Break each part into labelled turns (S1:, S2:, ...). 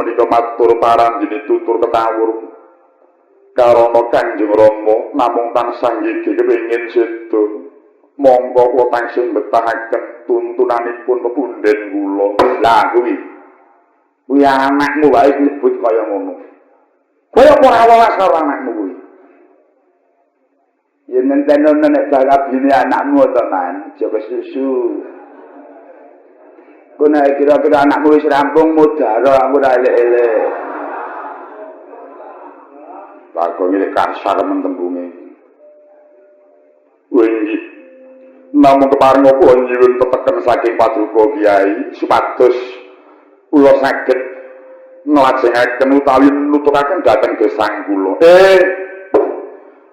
S1: menika matur parandene tutur ketawur karana Kanjeng Rama namung tansah nggih kepengin sedo monggo kula tansih betahaken tuntunanipun pepunden kula. Lah kuwi anakmu wae nyebut kaya ngono. Kowe apa ora welas karo anakmu kuwi? Yen nenten nek bagabine anakmu to man, aja susu. Kowe nek kira-kira anakmu wis rampung mudhara aku ora elek-elek. Bagong iki kasar men tembunge. Wingi namung keparing apa nyuwun teteken saking Paduka Kyai supados kula saged nglajengaken utawi nuturaken dhateng gesang kula.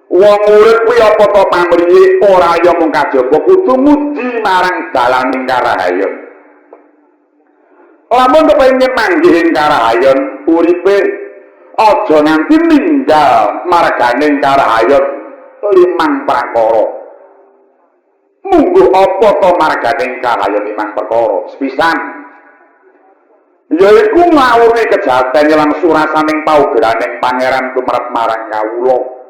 S1: Wong urip kuwi apa to pamriye ora ya mung kajaba kudu mudi marang dalaning karahayon. Lamun kepengin manggih ing karahayon uripe aja nganti ninggal marganing karahayon limang prakara. Mungguh apa to marganing karahayon limang perkara? Sepisan yaiku ngawuri kejaten lan surasaning paugeraning pangeran tumrap marang kawula.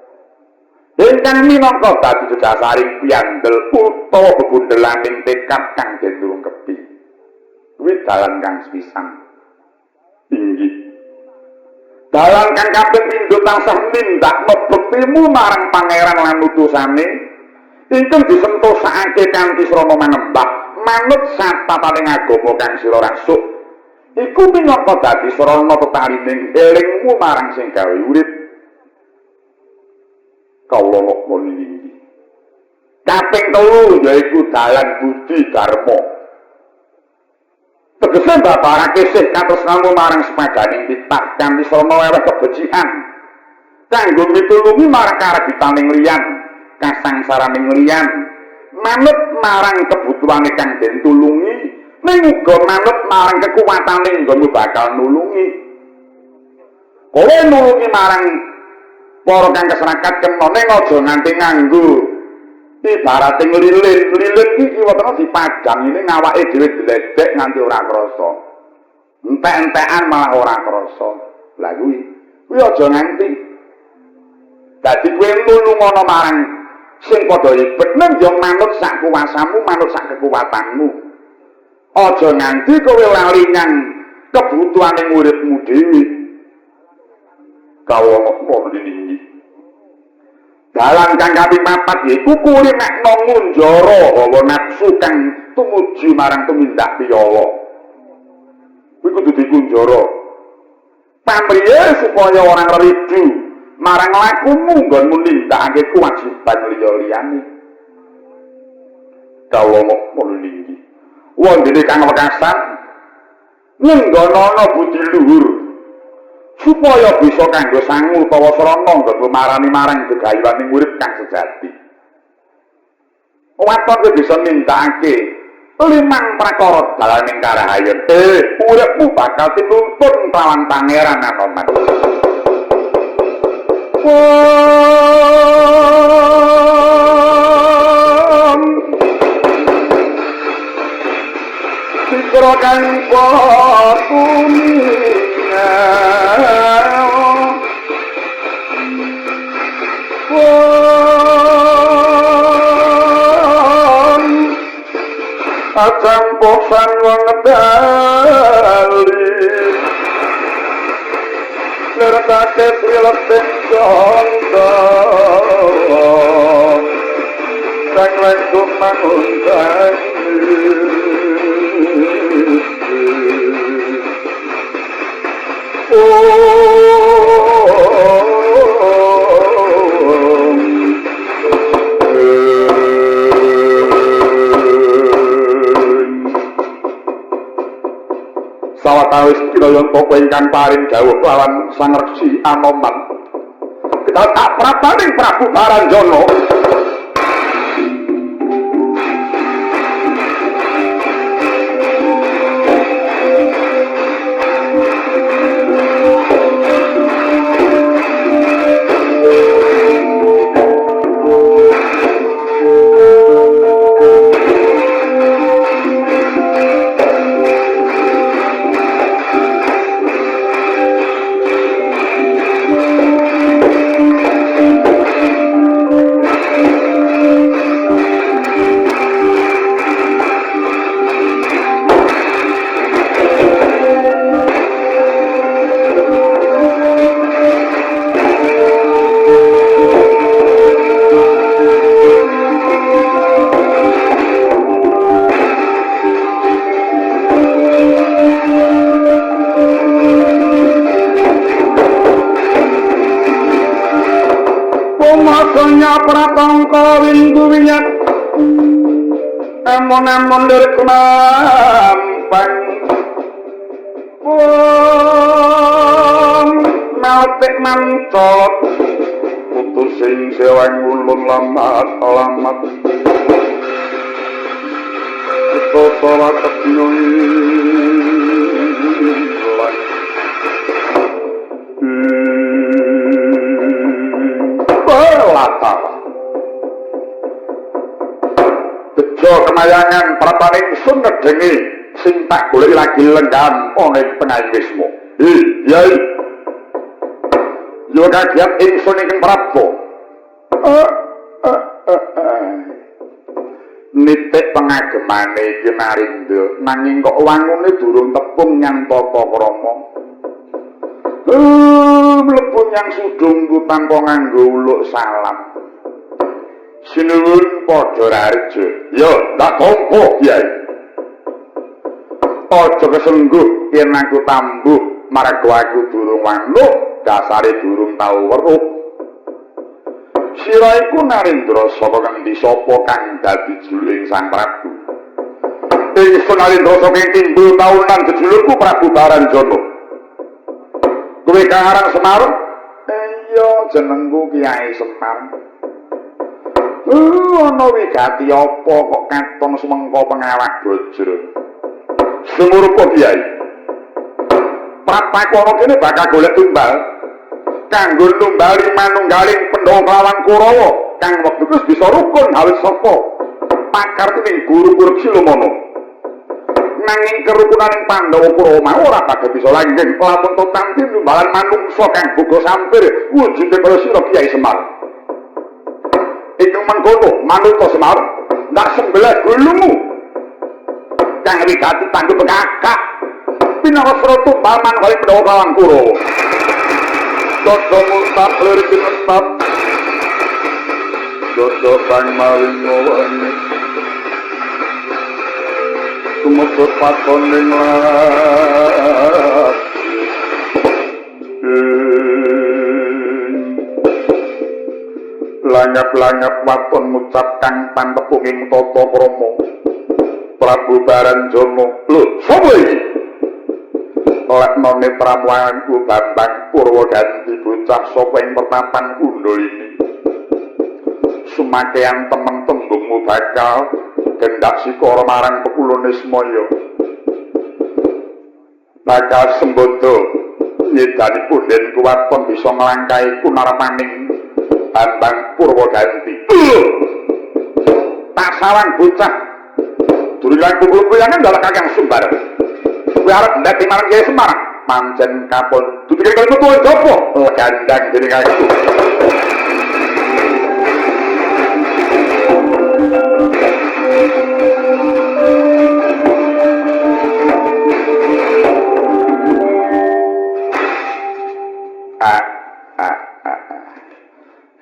S1: Ingkang minangka dadi dedasaring piandel utawa bebundelaning tekad kang cenderung kepi. Kuwi dalan kang sepisan. Inggih. Dalan kang kaping pindho tansah nindak mebektimu marang pangeran lan utusane ingkang disentosake kanthi srana manembah manut satataning agama kang sira rasuk. Iku minangka dadi sarana tetalining elingmu marang sing gawe urip. Kawula muni kaping 3 yaiku dalan budi dharma. Tegese babarake sih katresnamu marang sepadaning titah kanthi sarana weweh kebecikan kanggo mitulungi marang karabitaning liyan kasangsaraning liyan manut marang kebutuhane kang den tulungi ning uga manut marang kekuwatane nggonmu bakal nulungi. Kowe nulungi marang para kang keserakat kena ning aja nganti nganggo ibarate nglilin iki wetenge dipadang ini ngawake dhewe diledek nganti ora krasa. Entek-entekan malah ora krasa. Lah kuwi aja nganti. Dadi kowe nulungono marang sing padha ibet nang yo manut sak kuwasamu, manut sak kekuwatanmu. Aja nganti kowe lali nyang kebutuhane uripmu dhewe. Kawula muni dalan kang kaping 4 yaiku kuwi nek ngunjara hawa nafsu kang tumuju marang tumindak piyawa. Kuwi kudu dikunjara. Pamriye supaya ora ngridu marang lakumu nggonmu nindakake kewajiban liya-liyane. Kawula muni wondene kang wekasan ngenggonana budi luhur supaya bisa kanggo sangu utawa srana nggo marani marang gegayuhaning urip kang sejati. Waton kowe bisa nindakake 5 prakara dalaning karahayon. Uripmu bakal tinuntun lawan pangeran Anoman. Sikra kang patuni Acang posan wong ngedali Lertake prileting conto Sang lengkung mangundang Sawetawis kinayanta ingkang paring dawuh lawan Sang Resi Anoman. Kita tak prabaning Prabu Baranjana. dunya pratangka windu winyat amun-amun lir kemampang meltek mancot putus sing sewang ulun lamat Totala ketiyung Belata Bejo kemayangan prapaning sun nedengi sing tak golek lagi lenggam ana pengawismu. Yai. Yo kagiat ingsun ing Prabu. Nitik pengagemane iki Marindo nanging kok wangune durung tepung nyang tata krama. Mlebu nyang sudungku tanpa nganggo uluk salam. Sinuwun padha rareja. Yo, tak tampa, Kyai. Aja kesengguh yen aku tambuh marga aku durung manuk, dasare durung tau weruh. Sira iku Narendra saka ngendi sapa kang dadi juluking Sang Prabu? Ingsun Narendra saking timbul taunan jejulurku Prabu Baranjana. Kowe kang aran Semar? Iya, jenengku Kyai Semar. Ana wigati apa kok katon semengko pengawak bojro? Sumurupa Kyai. Prapaku ana kene bakal golek tumbal. Kanggo numbali manunggaling Pandhawa kelawan Kurawa kang wektu wis bisa rukun awit sapa pakar ning guru Kursilomana nanging kerukunaning Pandhawa Kurawa mau ora bakal bisa langgeng lamun to tampi numbalan manungsa kang boga sampir wujude kaya sira Kyai Semar iku mengkono manungsa Semar ndak sembelah gulumu kang wigati tanggo pekakak pinawasra tumbal manunggaling Pandhawa kelawan Kurawa Dodo murtad lirikin tetap Dodo kang maling ngawani Tumutut paton ning Langap-langap waton ngucap kang pantepunging tata krama Prabu Baranjana lho sapa iki Leknone pramuanku Bambang Purwoganti bocah sapa ing pertapan Kundha ini. Sumakean temen tembungmu bakal gendak sikara marang pekulune Semaya. Bakal sembodo yedanipun den kuwaton bisa nglangkahi kunarmaning Bambang Purwoganti. Tak sarang bocah durung kumpul-kumpulan ndalah Kakang Sumbar. Kowe arep ndati marang Kyai Semar pancen kapon duduke kali metu jopo gandang dening aku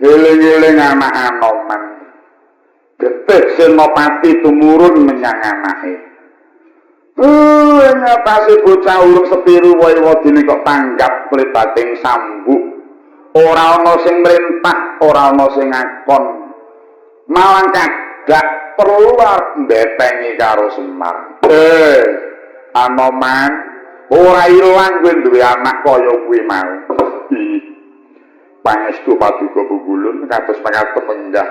S1: Giling-giling anak Anoman getih Senopati tumurun menyang anake ngatasi bocah urung sepiru wae-wadine kok tanggap mlibating sambuk ora ana sing mrentah ora ana sing ngakon malah kadak perlu mbetengi karo Semar Anoman ora ilang kowe duwe anak kaya kuwi mau pangestu paduka bubulun kados pangatep enggah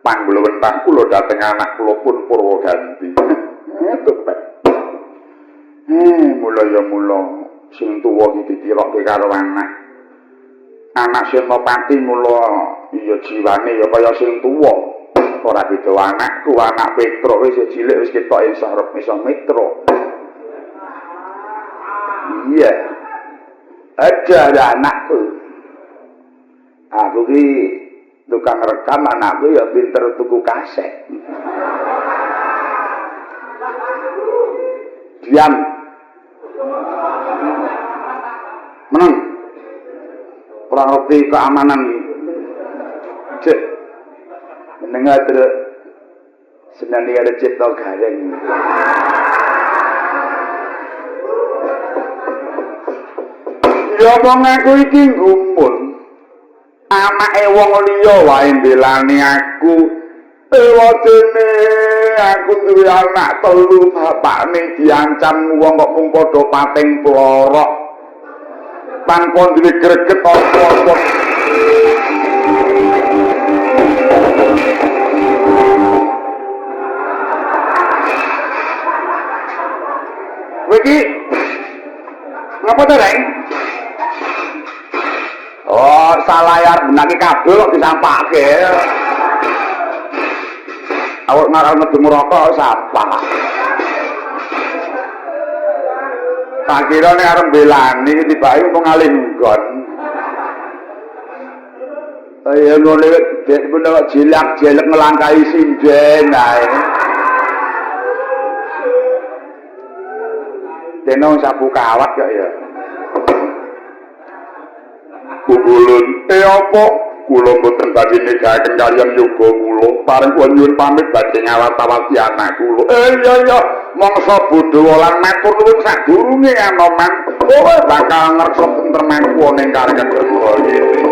S1: panggulawentah kula dhateng anak kula pun Purwoganti itu Pak mula ya mula sing tuwa iki ditirokke karo anak Senopati mula iya jiwane ya kaya sing tuwa ora beda anakku anak Petruk wis cilik wis ketok iso metro iya ada anakku aku ki tukang rekam anakku ya pinter tuku kaset diam menang ora ngerti keamanan cek menengah terus senani ada cipta gareng ya wong aku iki gumun anake wong liya wae mbelani aku. Ewadene aku duwe anak telu bapakne diancam wong kok mung padha pating plorok. Tanpa duwe greget apa-apa. Iki ngapa to, Reng? Oh, salayar benake kabel kok disampake. Awak ngarang ngedung rokok sapa? Tak kira nek arep belani tibake wong ngalih nggon. Ayo ngene dek bener jilak-jelek ngelangkai sinden ae. Dene sabu kawat kok ya. Kulun apa kula mboten badhe nikahaken kaliyan yoga kula pareng kula nyuwun pamit badhe ngawat-awati anak kula iya mangsa Budawa lan matur nuwun sadurunge Anoman kowe bakal ngersa tentrem kuwi ning karekan kula iki.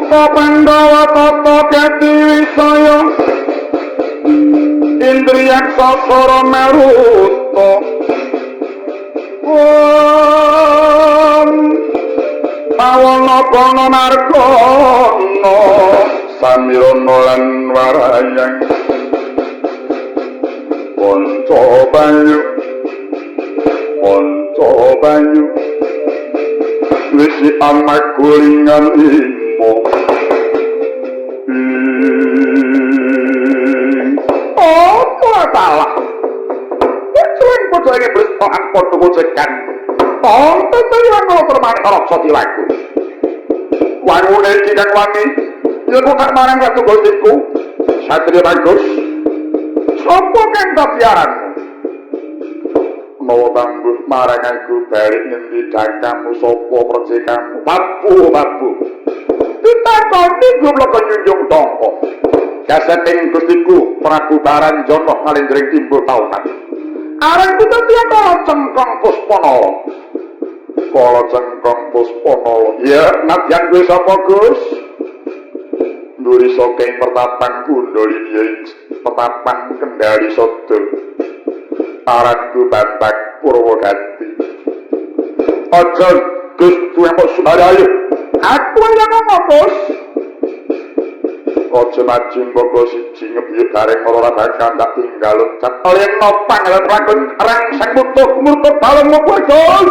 S1: Pandhawa tata gati wisaya indriyak sasara maruta pawana kono narkono samirana lan warayang ponco banyu wisi amak kulingan imo salah. Selain podo ini bersetangan podo kucekan. Tonton tayuan kalau termani kalau sotilaku. Wangune jikang wangi. Ya bukan marang ratu gosiku. Satria bagus. Sopo kang tapiaranmu. Mau tangguh marang aku balik ngendi dakamu sopo percikamu. Papu. Ditakoni goblok nyunjung tongko. Kaseting Gustiku Prabu Baranjana ngalindring timbul taunan. Areng kutetian kala cengkong Puspanala. Kala cengkong Puspanala. Ya, nadyan kuwi sapa, Gus? Nduri saking pertapan Kundalini. Petapan kendali sodo aranku Bambang Purwodadi. Aja Gus duwe mok Subaraya. Aku yang ngomong, Bos. Aja maju mboko siji ngebiye bareng ora bakal tak tinggal loncat. Oleh nopang lan lakon rang sang murta balung mok, Bos.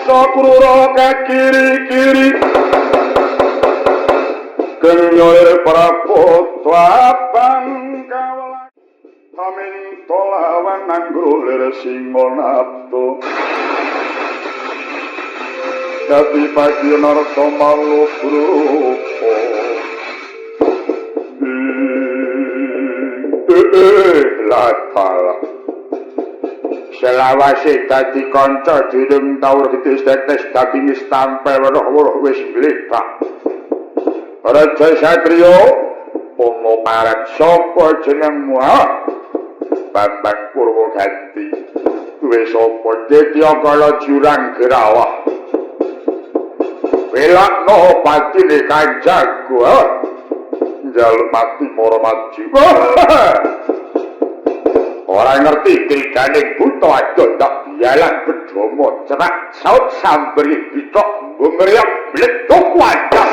S1: Wangsa Krura ke kiri-kiri Kenyolir Praputra Bangkawalan Amin tolawan nanggulir Singonabdo Dadi pagi narto malu grupo Latala selawase dadi kanca direng tawur gedhe tetes daging stampe weruh-weruh wis mlepak Raja Satriya ana marang sapa jenengmu Bambang Purwoganti wis sapa Detyakala jurang gerawah Welakno patine kancaku njaluk mati mara maju Ora ngerti kriganing buta adoh tak bialan bedhomo cerak saut sambri bitok ngriyak mleduk wajah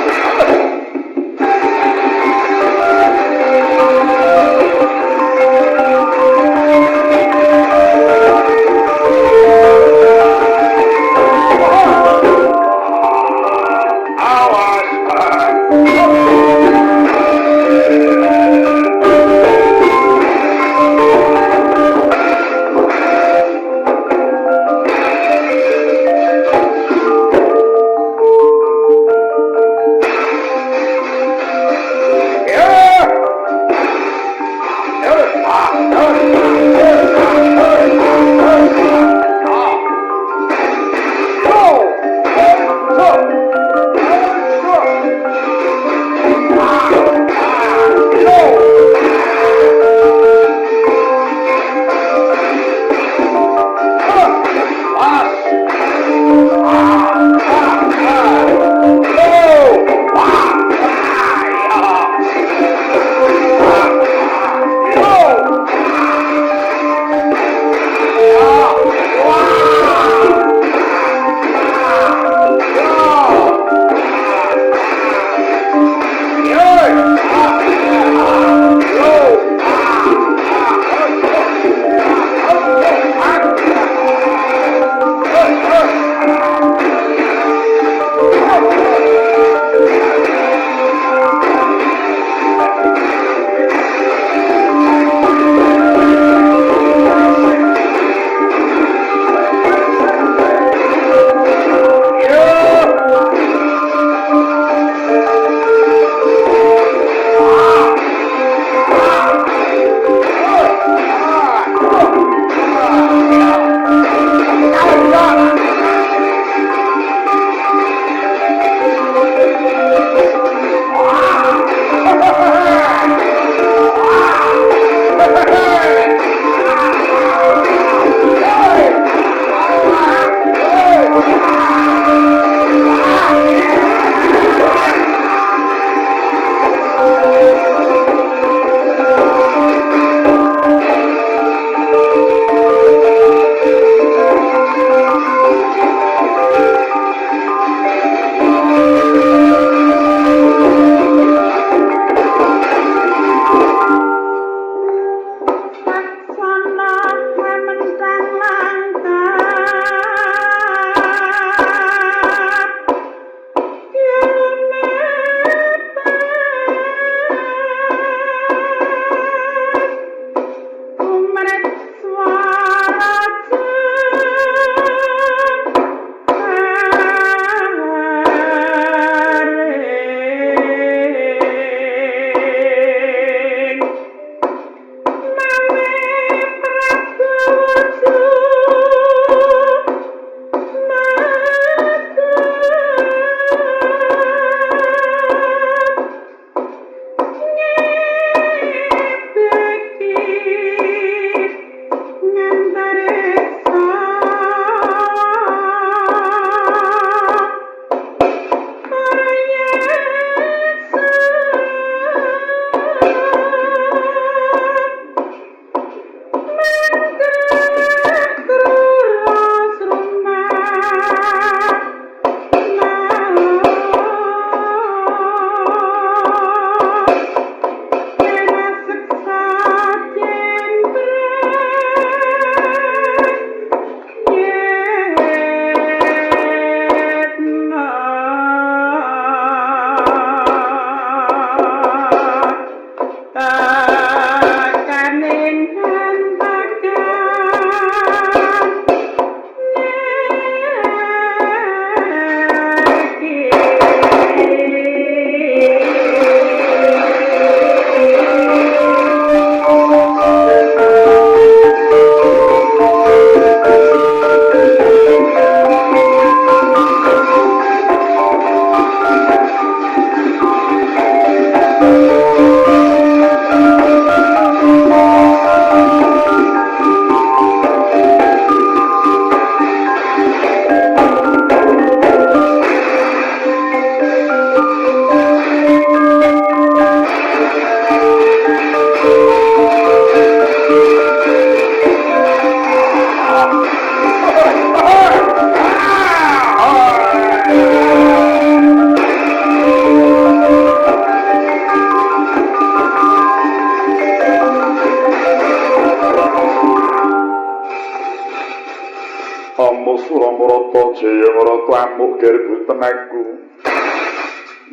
S1: Suramarata Jaya marata amuk gerbuten aku.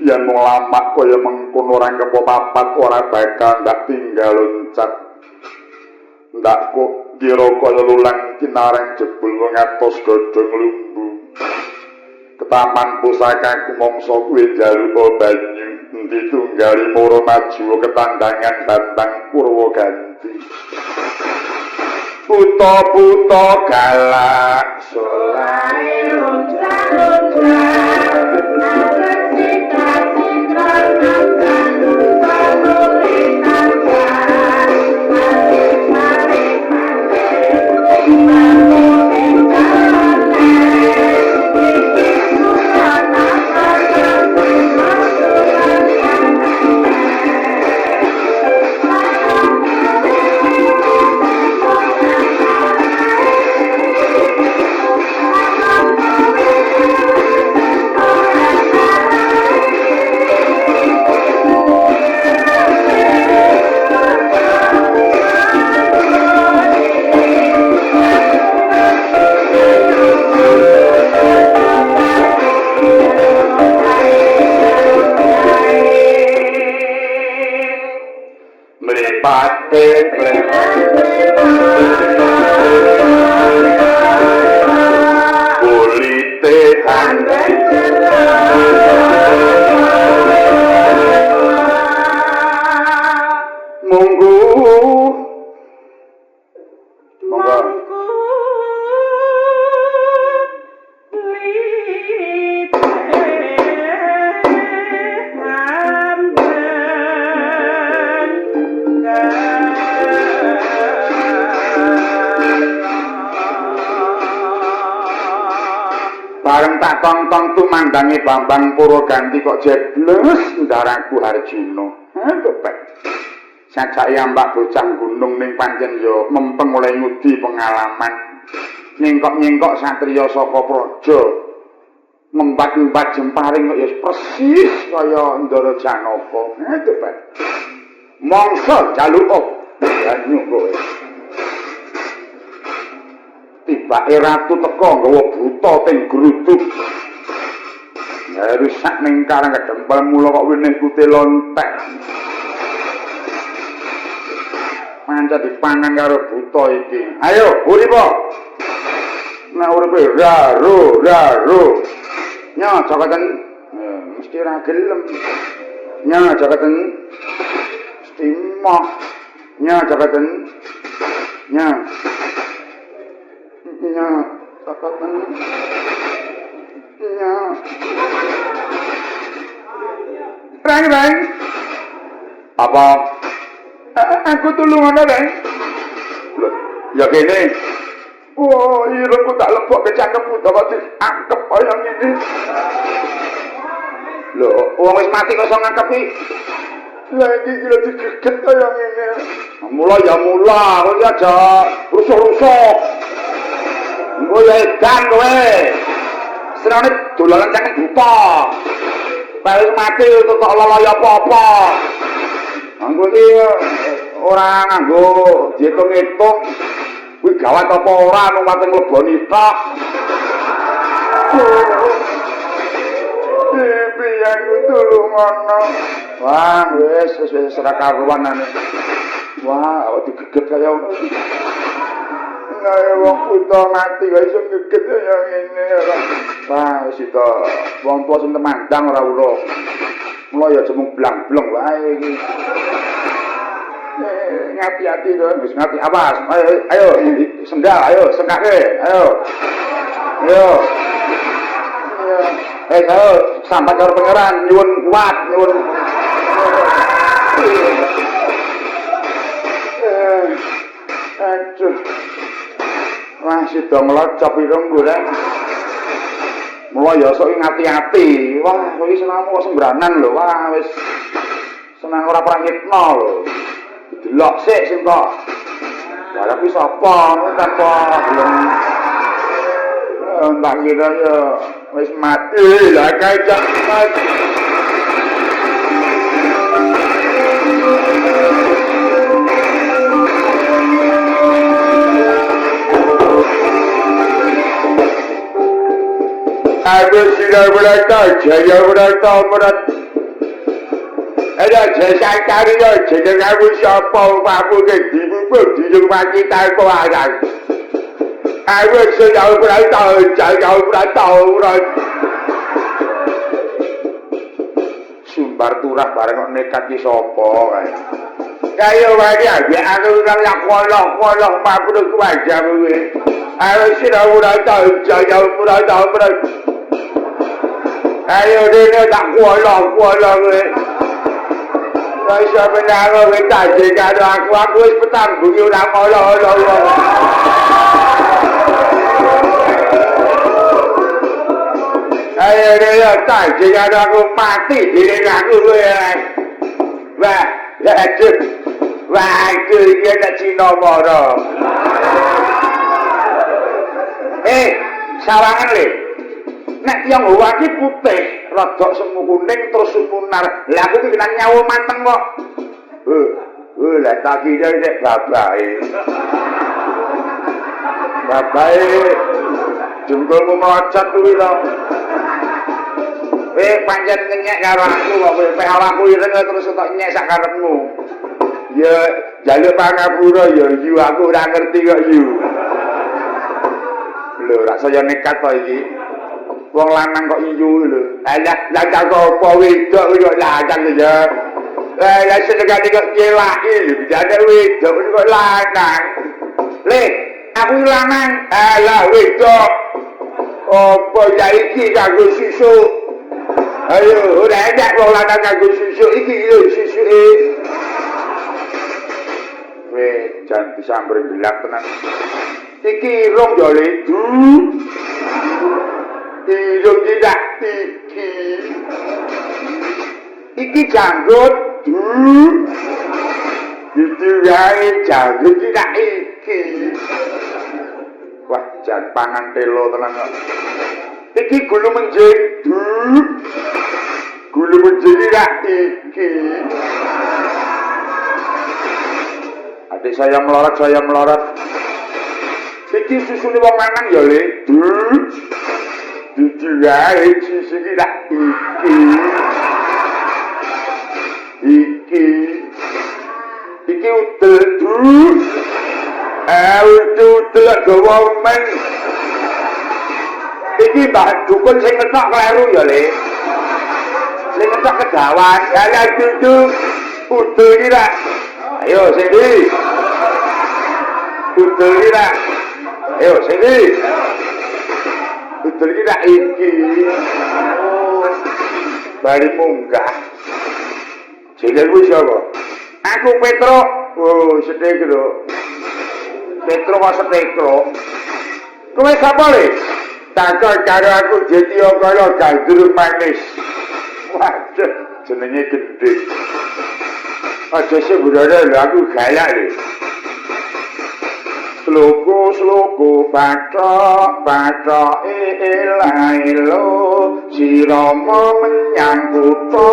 S1: Yen mung lamak kaya mengkono ora kepo papat ora bakal ndak tinggal loncat. Ndak kok kira kaya lulang kinareng jebul ngatos godhong lumbu. Ketaman pusaka kumangsa kuwi njaluk banyu. Endi tunggali moro maju ketandangan Bambang Purwaganti. Buta-buta galak solae loncat-loncat nang sitra-sitra nang panulinan tong-tong tumandangi Bambang Purwaganti kok jebles ndaraku Harjuna. Bebek. Sajake ambak bocah gunung ning pancen ya mempeng oleh ngudi pengalaman. Nyengkok-nyengkok satriya saka praja. Membat-embat jemparing kok ya persis kaya Ndara Janaka. Bebek. Mangsa jaluk banyu kowe. Tibake ratu teka nggawa buta teng gruduk. Ya rusak ning karang kedempel mula kok wenih putih lontek. Manca dipangan karo buta iki. Ayo, uripa. Nah uripe raro. Nya jakaten mesti ra gelem. Nya jakaten mesti moh. Nya jakaten nya jakaten nya Reng. Apa? Aku tulungan Reng. Ya kene. Oh, irungku tak lepok kecangkep utawa diangkep kaya ngene. Lho, wong wis mati kok iso ngangkepi. Lah iki kira digeget kaya ngene. Mula, kok aja rusuk-rusuk. Engko ya edan kowe. Senane dolanan cangkem buta. Bae mati kok loloyo apa-apa. Anggo iki ora nganggo diitung-itung. Kuwi gawat apa ora mung mati mleboni tok. Piye kudu ngono. Wah, wis ora karuan ane. Wah, awak digeget kaya ngono. Nek wong buta mati kok iso geget kaya ngene ora. Wah, wis to. Wong tuwa sing temandang ora ula. Mula ya jemung blang-blong wae iki. Ngati-ati to, wis ngati awas. Ayo, sendal, ayo sengkake, ayo. Ayo, sampai karo pangeran nyuwun kuat, nyuwun. Aduh. Wah, sida nglocop irung goreng. Mula ya sok ngati-ati. Wah, kowe senengmu kok sembranan lho. Wah, wis seneng ora prangitno lho. Delok sik sing kok. Lah kuwi sapa? Tanpa belum. Tak kira ya wis mati. Lah kae cak mati. Aku sira berata jaya berata merat. Ada jasa karya jeneng aku sapa aku ke dibubuk dijung mati tanpa arang. Aku sira berata jaya berata merat. Sumbar turah bareng kok nekat ki sapa kae. Kaya wae aku ora kolok-kolok mabur ku aja kowe. Aku sira berata jaya berata merat. Ayo dene tak kolok kowe. Wis sampeyan kowe taje karo aku wis petambung ora kolok-kolok. Ayo dene taje karo aku mati dene aku kowe. Wah, aduh. Waduh iki nek Cina mara. Sawangan le. Nek tiyang Hawa ki putih, rada semu kuning terus sumunar. Lah aku ki nang nyawa mateng kok. Lah tak kira nek babae. Babae jengkolmu mlocot kuwi to. Pancen ngenyek karo aku kok kowe awakku ireng terus tok nyek sak karepmu. Ya jaluk pangapura ya yu aku ora ngerti kok yu. Lho rak saya nekat to iki. Wong lanang kok iyu lho. Lah tak apa wedok kok lanang ya. Lah senengane kok nyelaki lho, bidane wedok kok lanang. Le, aku lanang. Lah wedok. Apa ya iki kanggo susu? Ayo, ora enak wong lanang kanggo susu iki lho susuke. Weh, jan disamber gelap tenan. Iki rong yo le. Irung tidak iki janggut itu wae janggut tidak iki wah jan pangan telo tenan kok iki gulu menjing tidak iki adik saya melorot iki susune wong lanang ya le Dijual susu tidak iki utel utel gawa men iki mbah dukun sing ngetok kleru ya le sing ngetok kedawan ala dudu utel iki ra ayo sini utel iki ra ayo sini betul iki tak iki. Bari munggah. Jenengmu sapa? Aku Petro. Oh, Setekro. Petro kok Setekro. Kowe sapa le? Takon karo aku Jetio kaya gandrung manis. Waduh, jenenge gendhe. Aja sebenarnya lho aku galak lho. Sloko bathok elailo si Rama menyang kutha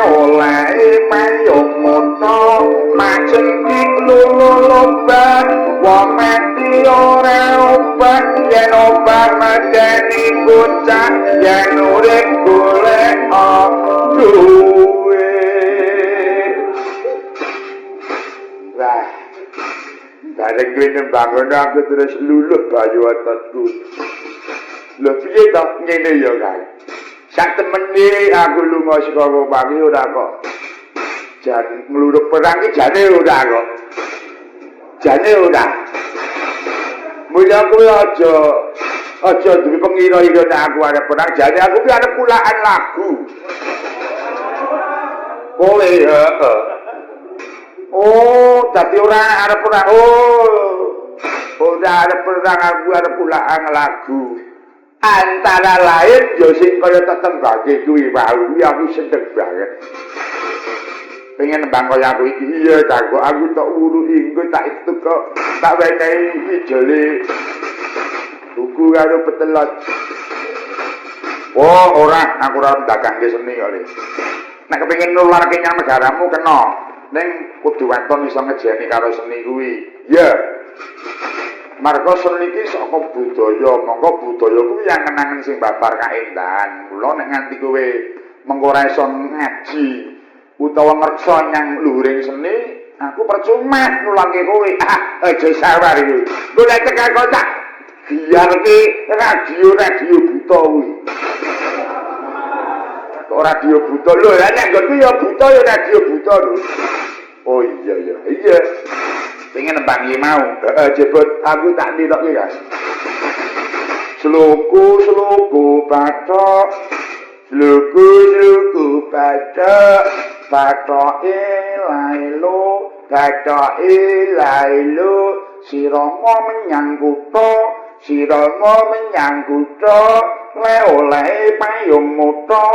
S1: oleh payung moto macengki luluban wong mati ora obat yen obat medeni bocah yen urip golek duwe. Bareng kuwi nembangono aku terus luluh bayu otatku. Lho piye to ngene ya kae. Sak temene aku lunga saka omahku ora kok. Jan ngluruk perang iki jane ora kok. Jane ora. Mulya kuwi aja duwe pengira iki nek aku arep perang jane aku ki arep pulaan lagu. Kowe heeh. Oh, dadi ora arep perang. Ora arep perang aku arep pulaan lagu. Antara lain ya sing kaya tetembake kuwi wae aku seneng banget. Pengen nembang kaya aku iki iya tak kok aku tok uruhi engko tak itu kok tak wenehi ijole buku karo petelot. Oh, ora aku ora ndagangke seni kok le. Nek kepengin nularke nyang negaramu kena ning kudu weton iso ngejeni karo seni kuwi. Iya. Marga seni iki saka budaya, mongko budaya kuwi yang kenangan sing babar kaendahan. Mula nek nganti kowe mengko ora iso ngaji utawa ngersa nyang luhuring seni, aku percuma nulangke kowe. Aja sabar iki. Golek tekan kocak. Biar ki radio buta kuwi. Kok radio buta lho, lah nek nggonku ya buta ya radio buta lho. Oh iya. Pengen nembang iki mau. Jebot aku tak nilokke ya. Sluku patok. Sluku patok. Patoke lailo, patoke lailo. Sirama menyang kutha, sirama menyang kutha. Le oleh payung mutha,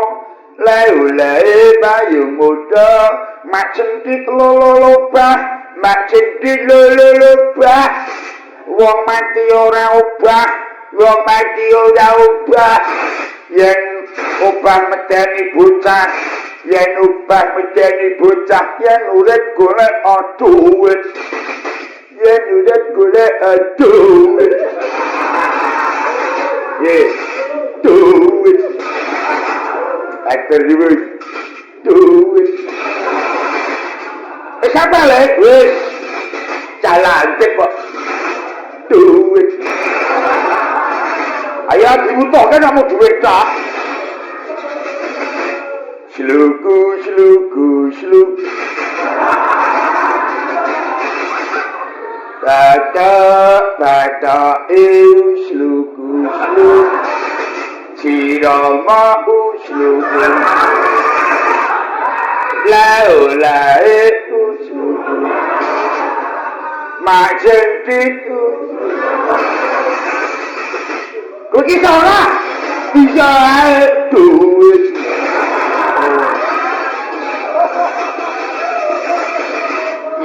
S1: le oleh payung mutha. Mak centit lolobah, mak centit lolobah. Wong mati ora obah, wong mati ora obah. Yen obah medeni bocah, yen obah medeni bocah, yen urip golek duit. Yen urip golek duit. Duit. Aktor duit. Duit. Siapa leh? Wis. Jalan kok. Duit. Ayo dibutuhkan kamu duit tak? Sluku. Bata sluku. Sirama sluku. Lae sluku. Mak centit. Kok bisa ora? Bisa duit.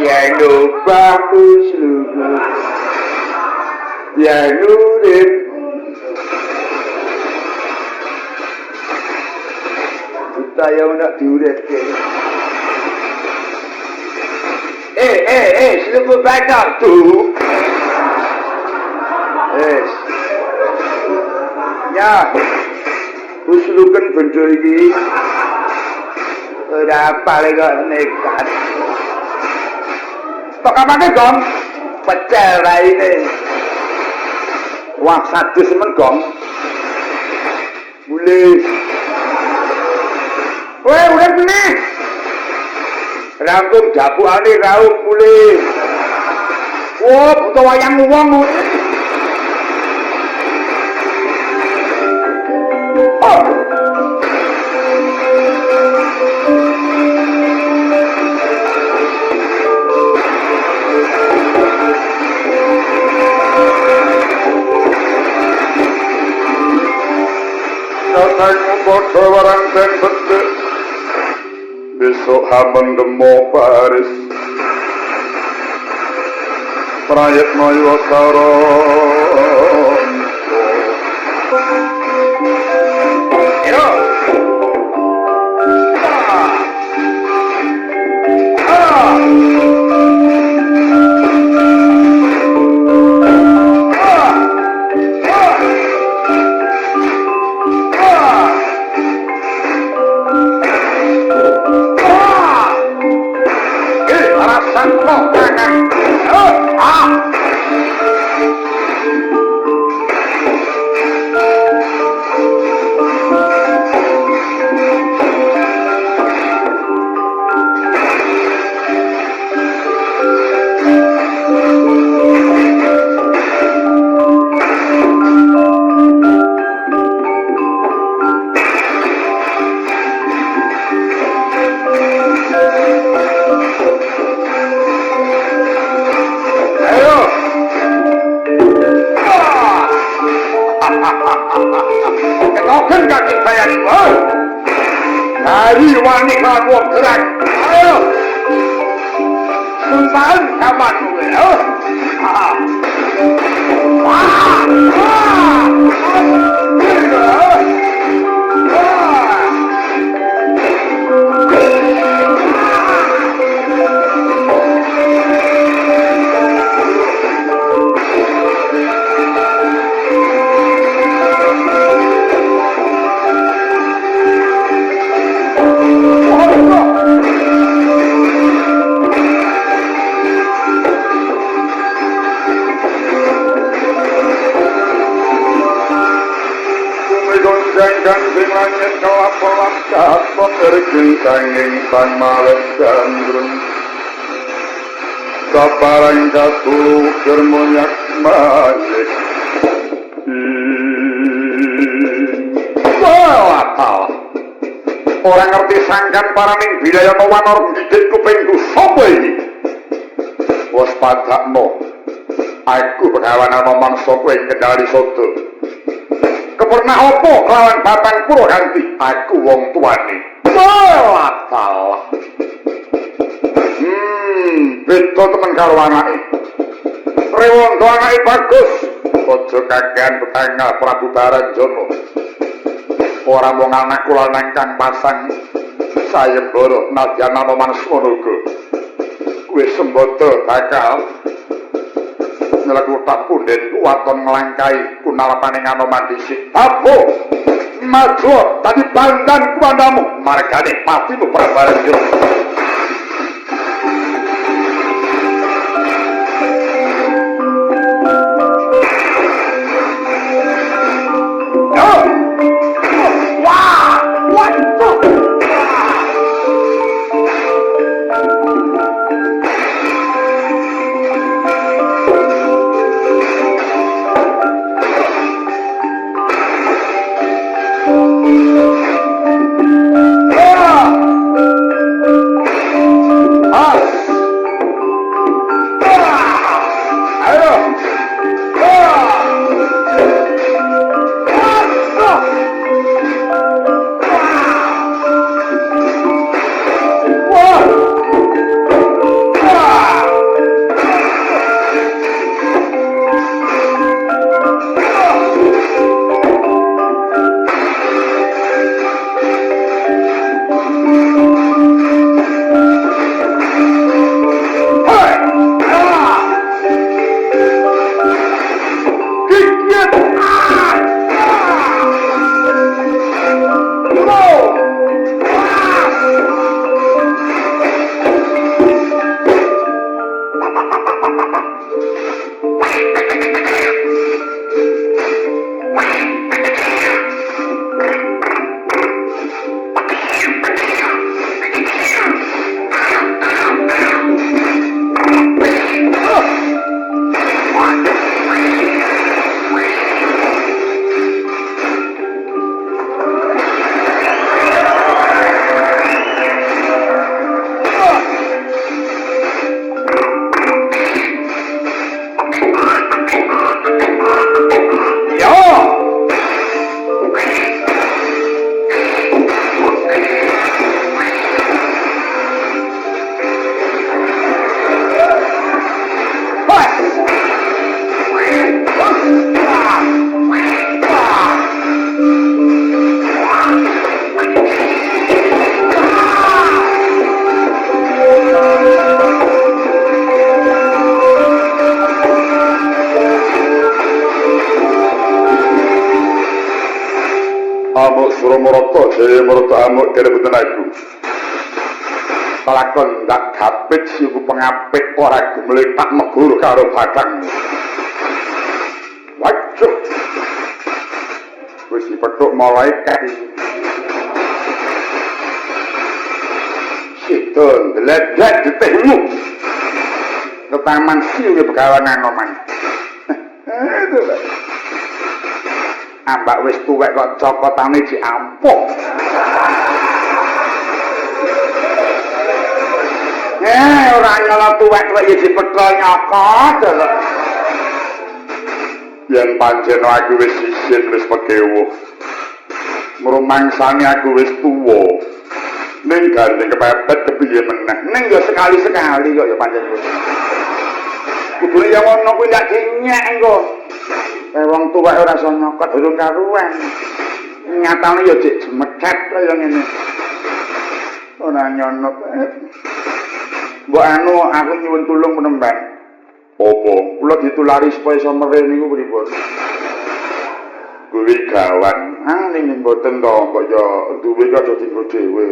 S1: Ya lupa sluku. Ya nurip. Kita yang nak diuripke. Sluku baca tu. Ya. Uslukan benda iki. Ora apa lek nekat. Tok kamane gong. Pecel raine. Wah sadis men gong. Mulih. Kowe urip meneh. Rampung dapukane raup mulih. Oh, buta wayang wong. Oh. Katanya bodoh warang dan betul. Besok hamon demo Paris. Prayat noyo karo. Kenoken kaki saya ini, dari wanita wong gerak, ayo, sultan kapan gue, ing langit kelap-kelap katon erging sanging sang malih gandrung sabarang katuluk germonyak mayik orang ngerti sangkan paraning bidaya mawanor ngidit kupingku sapa iki waspadakno aku begawan ana mangsa kowe kendali sodo kepernah apa kelawan batang Puraganti aku wong tuane salah beda temen karo anake rewondo anake bagus aja kakean petengah Prabu Baranjana ora mung anak kula nangkang pasang sayembara nadyan ana manusmanaga kuwi sembodo bakal nyelaku tak punden waton nglangkai kunalapaning Anoman dhisik apo maju tadi bandan kuandamu margane patimu Prabu Baranjana amuk Suramarata Jaya Marata amuk kerebutan aku lakon ndak gapit siku pengapit ora gumletak meguru karo batang waduh wis dipethuk malaikat sidon deledek ditehmu ke taman siu ke begawan Anoman itu ambak wis tuwek kok cokotane diampuk ora nyala tuwek kok ya dipetho nyokot yen pancen aku wis isin wis pekewuh mrumangsane aku wis tuwa ning gandeng kepepet kepiye meneh ning ya sekali-sekali kok ya pancen kudune ya ngono kuwi ndak dinyek engko wong tuwek ora iso nyokot durung karuan nyatane ya dik jemecet kaya ngene ora nyonot mbok anu aku nyuwun tulung penemban apa kula ditulari supaya iso meril niku pripun kuwi gawan ning mboten to kok ya duwe kok aja dienggo dhewe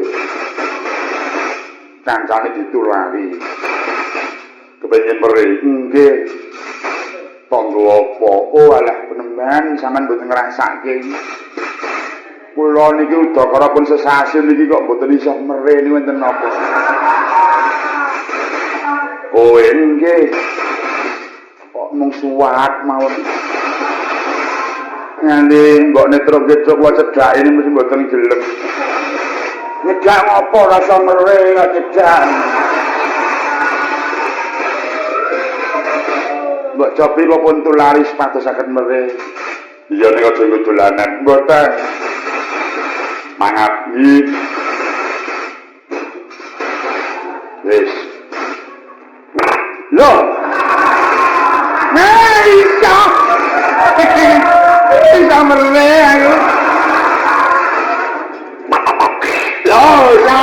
S1: kancane ditulari kepengin meril nggih tangga apa oh alah penemban sampean mboten ngrasake Kula niki udakara pun sesasi niki kok mboten iso mereni wonten napa. Oh nggih. Kok mung suwat mawon. Nganti mbok netro kecuk wae cedhak ini mesti mboten gelem. Ngejak ngopo rasa mere kok cedhak. Mbok cobi kok pun tulari sepatosaken mere. Iya nek aja nggo dolanan mboten. Mangap iki. Wis. Loh. Isa. Isa mere ayo. Loh, ya.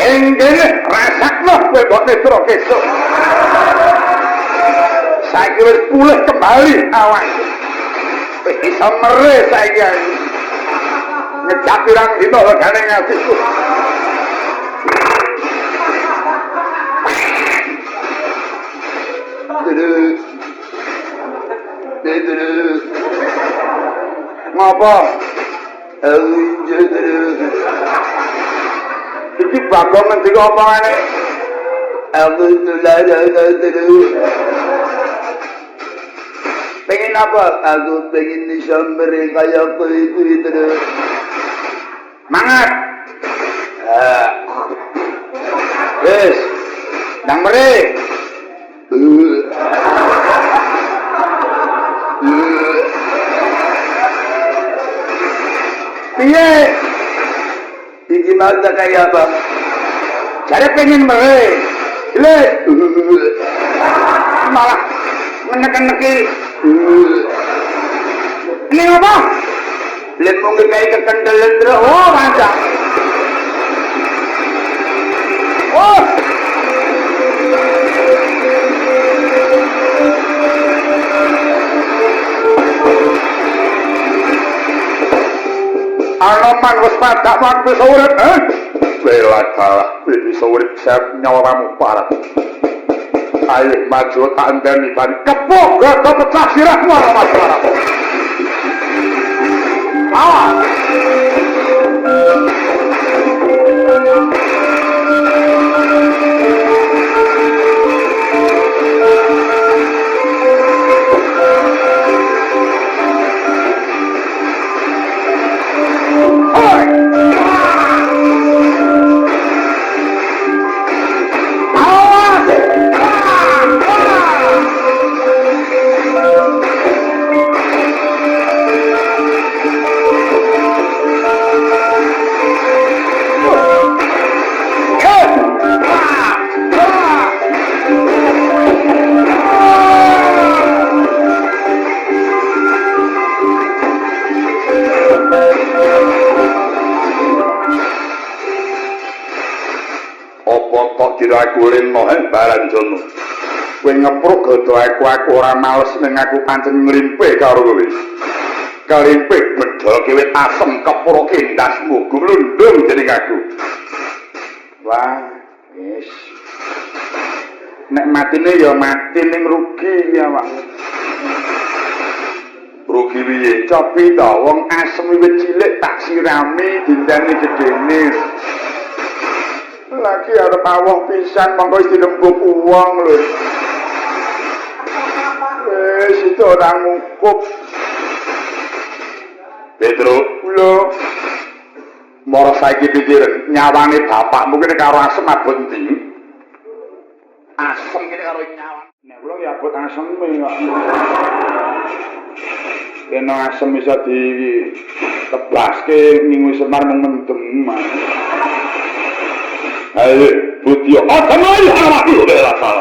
S1: Enggene rasakno kowe kok netro kesuk. Saiki wis pulih kembali awak. Wis iso mere saiki. Ngejak pirang dina legane ngatiku. Ngapa? Iki bagong ngendika omongane. Aku pengen apa? Aku pengen disamber kaya kowe itu terus. Mangat. Wes. Nang mere. Piye? Iki mata kaya apa? Jare pengen mere. Le. Malah menek-neki. Ini apa? Lihat mungkin kayak kekendelan terus. Oh, mantap. Oh. Alaman wis padak wan bisa urip, Bela kalah, bisa urip siap nyawamu parah. Ayo maju tak enteni ban kepok gak pecah sirahmu alamat parah. Awas. Aku leno baran jono. Kowe ngepruk godo aku ora males ning aku pancen nglimpe karo kowe. Kalimpe medhoke wit asem kepruke ndasmu glundung dening aku. Wah, wis. Nek matine ya mati ning rugi ya, Pak. Rugi piye? Cobi to wong asem wit cilik tak sirami dindane gedene. Lagi arep awong pisan monggo wis dilembuk uang lho. Wis itu orang ngukup. Petro, lho. Moro saiki pikir nyawane bapakmu kene karo asem abot ndi? Asem kene karo nyawa. Nek kula ya abot asem kok. Yen asem bisa di tebaske minggu Semar mendem. Ayo, putih. Oh, teman awak itu bela salah.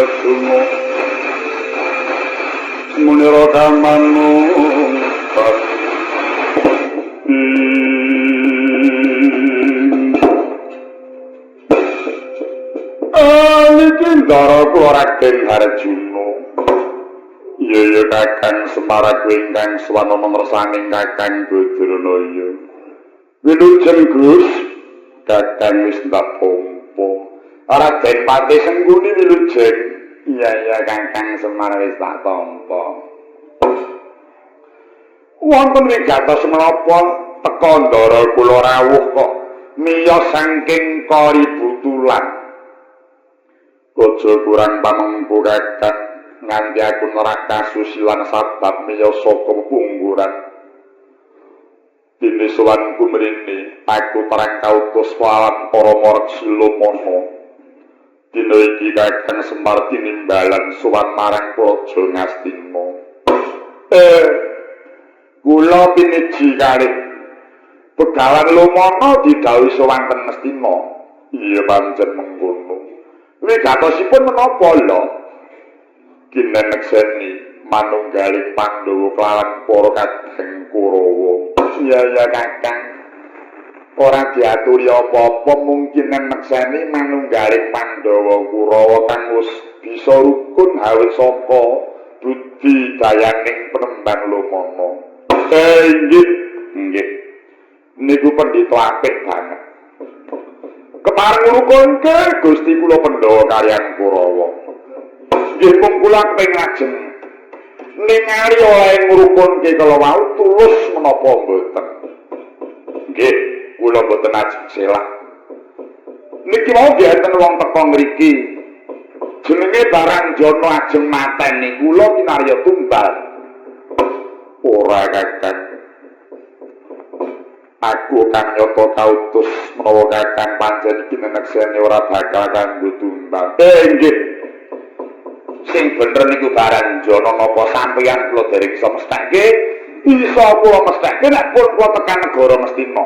S1: Arjuna Semunira kamanung niki ndara kula Raden Arjuna iya Kakang Semar ingkang swana menersaning Kakang Badranaya wilujeng Gus Kakang wis ndak pompo Raden Pati Sengguni wilujeng iya Kakang Semar wis tak tampa wonten wigatos menapa teka ndara kula rawuh kok miyos saking kaributulan aja kurang pamengku Kakang nganti aku nerak kasusilan sabab miyos saka pungguran dene sowanku mrene aku terang kautus pawan para Marsila Mana dina iki Kakang Semar tinimbalan sowan marang Praja Ngastina kula piniji kalih Begawan Lumana didhawuhi sowanten Ngastina iya pancen mengkono wigatosipun menapa lho kinenekseni manunggaling Pandhawa kelawan para kadang Kurawa iya Kakang ora diaturi apa-apa mungkin nenekseni manunggaling Pandhawa Kurawa kang wis bisa rukun awit saka budi dayaning penemban Lumana nggih niku pendhita apik banget kepareng ngrukunke Gusti kula Pandhawa kaliyan Kurawa nggih mung kula pengajeng ningali oleh ngrukunke kala wau tulus menapa mboten nggih kula mboten ajeng selak niki mau enten wong teka ngriki jenenge Baranjana ajeng mateni kula kinarya tumbal ora Kakang aku kang nyoto kautus menawa Kakang pancen iki nenekseni ora bakal kanggo tumbal nggih sing bener niku Baranjana napa sampeyan kula dereng iso mestake iso kula mestake nek pun kula tekan negara Ngastina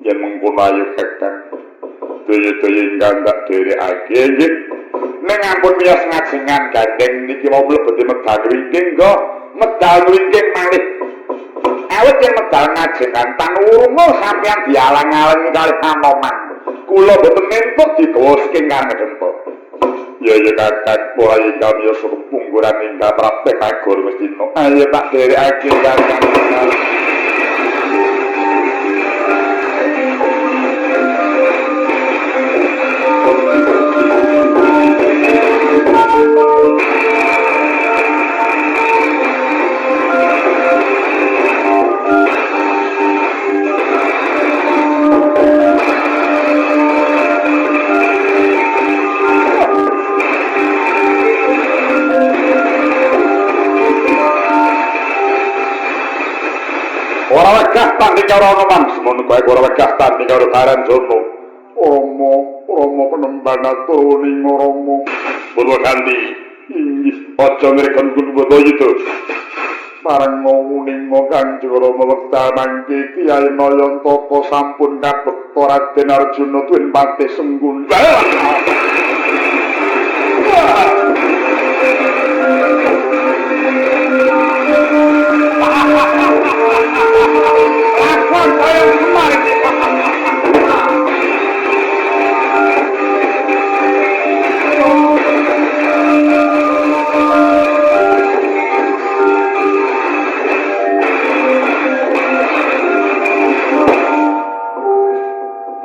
S1: yen mengkono ayo Kakang daya-daya ingkang tak dherekake nggih ning ampun miyos ngajengan gandeng niki mau mlebet medal wingking kok medal wingking malih awet yang medal ngajengan tan urungu sampeyan dialang-alangi kalih Anoman kula boten mentuk digawa saking Karnegenta ya Kakang mulai kami suruh pungguran hingga praktek agur Ngastina ayo tak dherekake Kakang ora wegah tanding karo Anoman semono bae ora wegah tanding karo Baranjana Rama penemban atuning Rama Bolo ganti inggih aja ngrekon kulo itu parang ngomonging Kanjeng Rama wekdal mangke Kyai Nayantaka sampun kabekta Raden Arjuna tuwin Patih Sengguni lakon saya Semar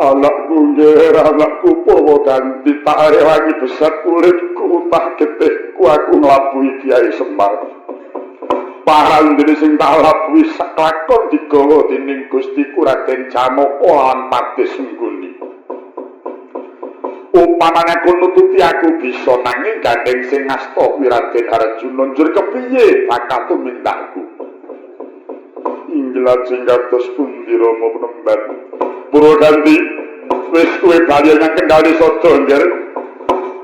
S1: anakku anakku Pawa ganti tak rewangi besar kulitku tak getihku aku nglabuhi Kyai Semar parandene sing tak labuhi saklakon digawa dening Gustiku Raden Janaka lan Patih Sengguni upamane aku nututi aku bisa nanging gandeng sing ngasta Raden Arjuna njur kepiye bakal tumindakku inggih lajeng kados pundi Rama penemban Pura ganti wis kowe bali nang kendali sada nggih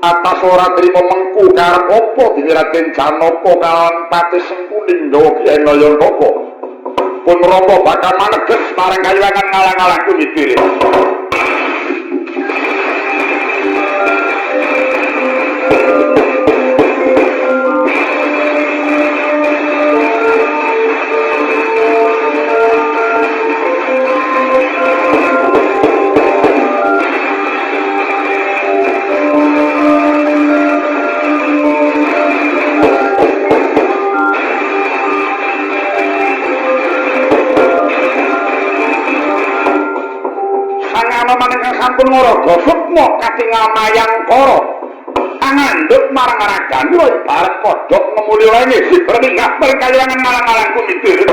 S1: atas ora trima mengku karep apa dene Raden Janaka kawan Patih Sengguni nggawa Kyai Nayantaka pun Rama bakal maneges marang kayiwangan ngalang-alangku mitire ana maneh kang sampun ngaraga sukma katingal mayangkara angandhut marang ragan ibarat kodhok ngemuli lene siberning kabar kalyangan malang-malang kumitir.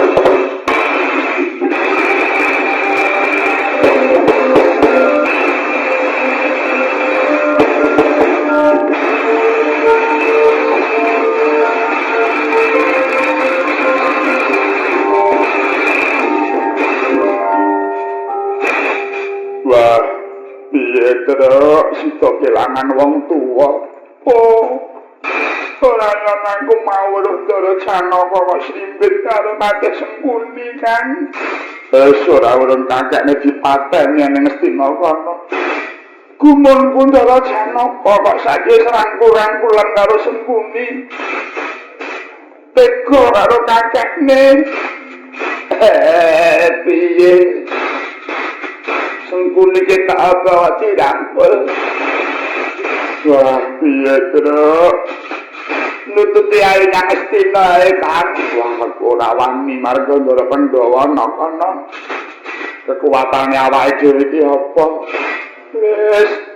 S1: Wah, piye terus sida kelangan wong tuwa. Oh, ora aku mau ndara Janaka kok srimbit karo Patih Sengkuni kan. Ora urung kakekne dipateni ning Ngastina kono. Gumun Ndara Janaka kok saiki serangkul-rangkulan karo Sengkuni. Tega karo kakekne. Piye? Sengkuni kita bawa dirangkul. Wah, piye terus? Nututi ae nang Ngastina kan. Wah, aku ora wani marga Ndara Pandhawa kono. Kekuatane awake dhewe iki apa?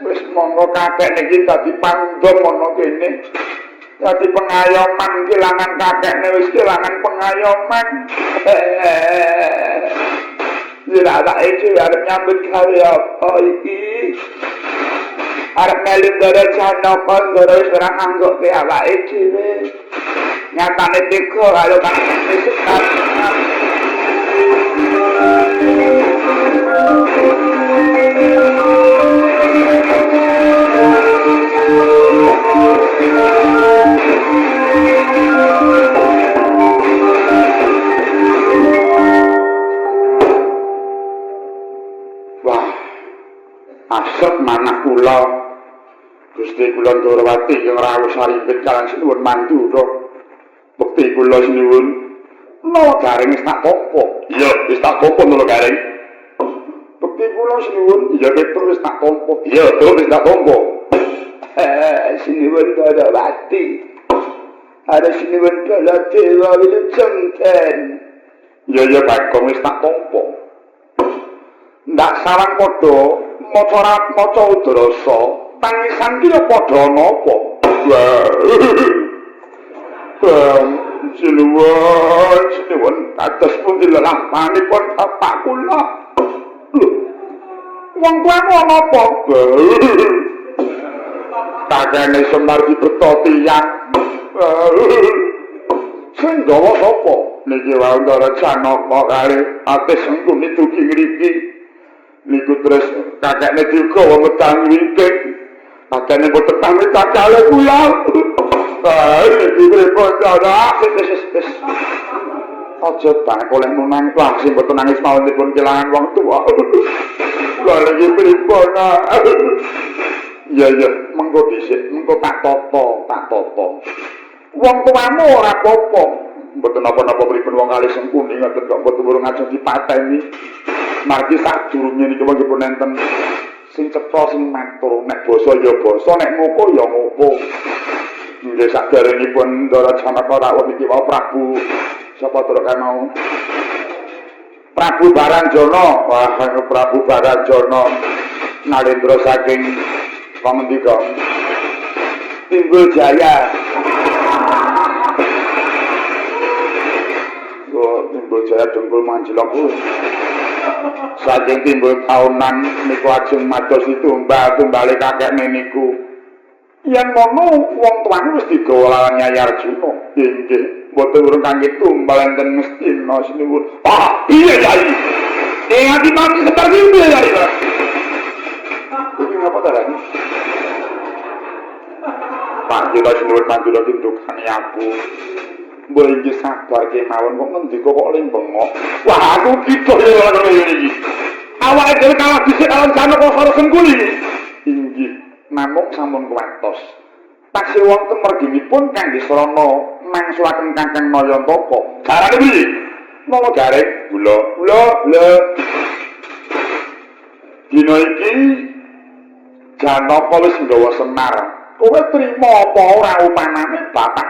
S1: Wis monggo kakek niki dadi pandhom ana kene. Dadi pengayoman kelangan kakekne wis kelangan pengayoman. Jika awake dhewe arep nyambut gawe apa iki? Arep melu Ndara Janaka Ndara wis ora nganggokke awake dhewe. Nyatane tega karo kakekne Sekar. Wah, asep manah kula Gusti kula Ndrawati yang rawuh saripit kaliyan sinuwun mandura. Bekti kula sinuwun nala garing wis tak tampa. Iya, wis tak tampa nala garing. Bekti kula sinuwun iya betul wis tak tampa. Iya, betul wis tak tampa. Sinuwun Ndrawati. Ada sinuwun Baladewa wilujeng ten. Iya Bagong wis tak tampa. Ndak sarang padha maca udrasa tangisan ki padha napa? Sinuwun kados pundi lelapanipun bapak kula. Wong tuamu napa? Kakene Semar dibeta tiyang. Sing gawa sapa? Niki wae Ndara Janaka kali Patih Sengkuni dugi ngriki. Niku terus kakekne digawa medang wimpit. Kakekne boten pamit kakale kula. Iki pripun Ndara? Wis. Aja tak oleh nunang wah sing boten nangis mawon dipun kelangan wong tuwa. Lha iki pripun? Iya, mengko dhisik, mengko tak tata. Wong tuamu ora apa-apa. Mboten napa-napa pripun wong kali Sengkuni ngoten kok mboten urung ajeng dipateni. Margi sadurunge niki wong enten sing cetha sing matur, nek basa ya basa, nek ngoko ya ngoko. Nggih saderengipun Ndara Janaka rawuh niki wau Prabu sapa to kan mau? Prabu Baranjana. Wah, Prabu Baranjana nalendra saking pamendika Timbul Jaya. Timbul Jaya Dengkul Manjlok saking Timbul Kaunan niku ajeng mados tumbale kakekne niku. Yen ngono wong tuane wis digawa lawan Nyai Arjuna. Nggih, mboten urung kangge tumbal enten Ngastina sinuwun. Iya Yai. Ati mati seperti itu ya Yai. Iki ngapa ta Yai? Panjenengan sinuwun mandura tindukane aku. Mbok iki sabar kemawon kok ngendika kok ling bengok. Wah, aku gitu ya ngono iki. Awake dhewe kalah dhisik karo Janaka karo Sengkuni. Inggih, namung sampun kuwatos. Taksih wonten merginipun kangge srana mangsulaken Kakang Nayantaka. Garane piye? Napa gareng? Kula. Dina iki Janaka wis nggawa Semar. Kowe trima apa ora upanane bapak